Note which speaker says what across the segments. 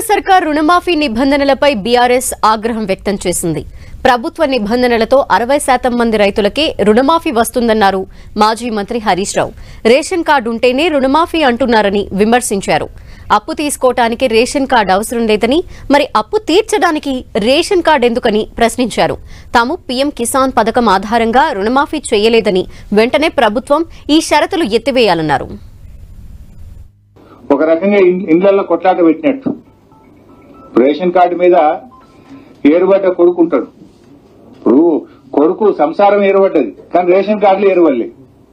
Speaker 1: సర్కార్ రుణమాఫీ నిబంధనలపై బీఆర్ఎస్ ఆగ్రహం వ్యక్తం చేసింది. ప్రభుత్వ నిబంధనలతో 60% మంది రైతులకే రుణమాఫీ వస్తుందన్నారు మాజీ మంత్రి హరీష్ రావు. రేషన్ కార్డు ఉంటేనే రుణమాఫీ అంటున్నారని విమర్శించారు. అప్పు తీసుకోవటానికి రేషన్ కార్డు అవసరం లేదని, మరి అప్పు తీర్చడానికి రేషన్ కార్డు ఎందుకని ప్రశ్నించారు. తాము పీఎం కిసాన్ పథకం ఆధారంగా రుణమాఫీ చేయలేదని, వెంటనే ప్రభుత్వం ఈ షరతులు ఎత్తివేయాలన్నారు.
Speaker 2: ఒక రకంగా ఇండ్లలో కొట్లాట పెట్టినట్టు రేషన్ కార్డు మీద ఏరుబడ్డ కొడుకుంటాడు. ఇప్పుడు కొడుకు సంసారం ఏరుబడ్డది, కానీ రేషన్ కార్డులు ఏరువల్లి.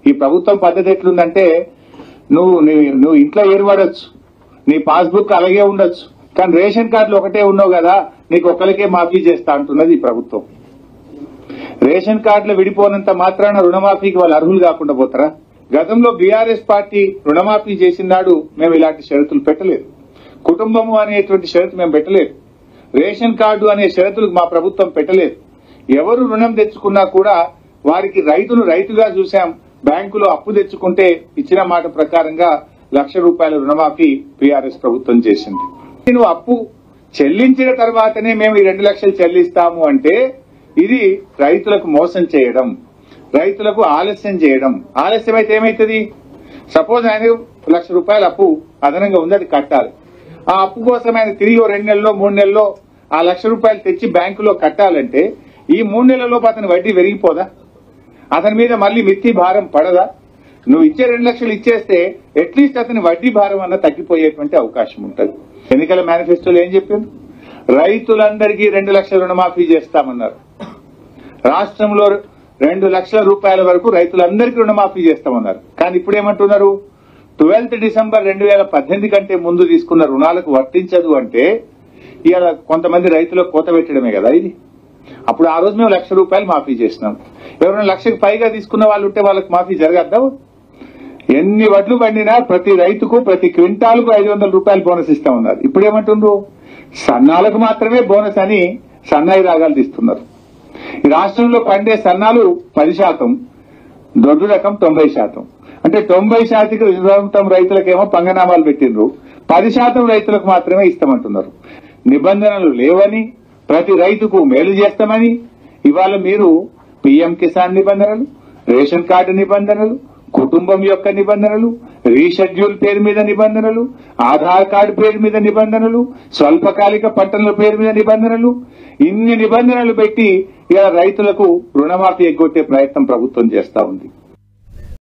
Speaker 2: ఈ ప్రభుత్వం పద్ధతి ఎట్లుందంటే నువ్వు ఇంట్లో ఏరుబడొచ్చు, నీ పాస్బుక్ అలాగే ఉండొచ్చు, కానీ రేషన్ కార్డులు ఒకటే ఉన్నావు కదా, నీకు ఒక్కరికే మాఫీ చేస్తా అంటున్నది ఈ ప్రభుత్వం. రేషన్ కార్డులు విడిపోనంత మాత్రాన రుణమాఫీకి వాళ్ళు అర్హులు కాకుండా పోతారా? గతంలో బీఆర్ఎస్ పార్టీ రుణమాఫీ చేసిన నాడు మేము ఇలాంటి షరతులు పెట్టలేదు. కుటుంబము అనేటువంటి షరతు మేము పెట్టలేదు. రేషన్ కార్డు అనే షరతులు మా ప్రభుత్వం పెట్టలేదు. ఎవరు రుణం తెచ్చుకున్నా కూడా వారికి రైతుగా చూశాం. బ్యాంకులో అప్పు తెచ్చుకుంటే ఇచ్చిన మాట ప్రకారంగా ₹1,00,000 రుణమాఫీ బీఆర్ఎస్ ప్రభుత్వం చేసింది. నువ్వు అప్పు చెల్లించిన తర్వాతనే మేము ఈ 2 లక్షలు చెల్లిస్తాము అంటే ఇది రైతులకు మోసం చేయడం, రైతులకు ఆలస్యం చేయడం. ఆలస్యం అయితే ఏమైతుంది? సపోజ్ ఆయన ₹1,00,000 అప్పు అదనంగా ఉంది, అది కట్టాలి. ఆ అప్పు కోసం ఆయన తిరిగి 2 నెలల్లో 3 నెలల్లో ఆ ₹1,00,000 తెచ్చి బ్యాంకులో కట్టాలంటే ఈ 3 నెలల్లోపు అతని వడ్డీ పెరిగిపోదా? అతని మీద మళ్లీ మిత్తి భారం పడదా? నువ్వు ఇచ్చే 2 లక్షలు ఇచ్చేస్తే అట్లీస్ట్ అతని వడ్డీ భారం అన్న తగ్గిపోయేటువంటి అవకాశం ఉంటుంది. ఎన్నికల మేనిఫెస్టోలో ఏం చెప్పింది? రైతులందరికీ 2 లక్షల రుణమాఫీ చేస్తామన్నారు. రాష్ట్రంలో ₹2,00,000 వరకు రైతులందరికీ రుణమాఫీ చేస్తామన్నారు. కానీ ఇప్పుడు ఏమంటున్నారు? 12 డిసెంబర్ 2018 కంటే ముందు తీసుకున్న రుణాలకు వర్తించదు అంటే ఇవాళ కొంతమంది రైతులకు కోత పెట్టడమే కదా ఇది. అప్పుడు ఆ రోజు మేము ₹1,00,000 మాఫీ చేసినాం. ఎవరైనా 1,00,000కి పైగా తీసుకున్న వాళ్ళు ఉంటే వాళ్ళకి మాఫీ జరగద్దా? ఎన్ని వడ్లు పండినా ప్రతి రైతుకు ప్రతి క్వింటాల్కు ₹500 బోనస్ ఇస్తామన్నారు. ఇప్పుడు ఏమంటుండ్రు? సన్నాలకు మాత్రమే బోనస్ అని సన్నాయి రాగాలు తీస్తున్నారు. ఈ రాష్ట్రంలో పండే సన్నాలు 10%, దొడ్డు రకం 90%. అంటే 90% రైతులకేమో పంగనామాలు పెట్టిండ్రు, 10% రైతులకు మాత్రమే ఇస్తామంటున్నారు. నిబంధనలు లేవని, ప్రతి రైతుకు మేలు చేస్తామని ఇవాళ మీరు పీఎం కిసాన్ నిబంధనలు, రేషన్ కార్డు నిబంధనలు, కుటుంబం యొక్క నిబంధనలు, రీషెడ్యూల్ పేరు మీద నిబంధనలు, ఆధార్ కార్డు పేరు మీద నిబంధనలు, స్వల్పకాలిక పట్టణాల పేరు మీద నిబంధనలు, ఇన్ని నిబంధనలు పెట్టి ఇలా రైతులకు రుణమాఫీ ఎగ్గొట్టే ప్రయత్నం ప్రభుత్వం చేస్తా ఉంది.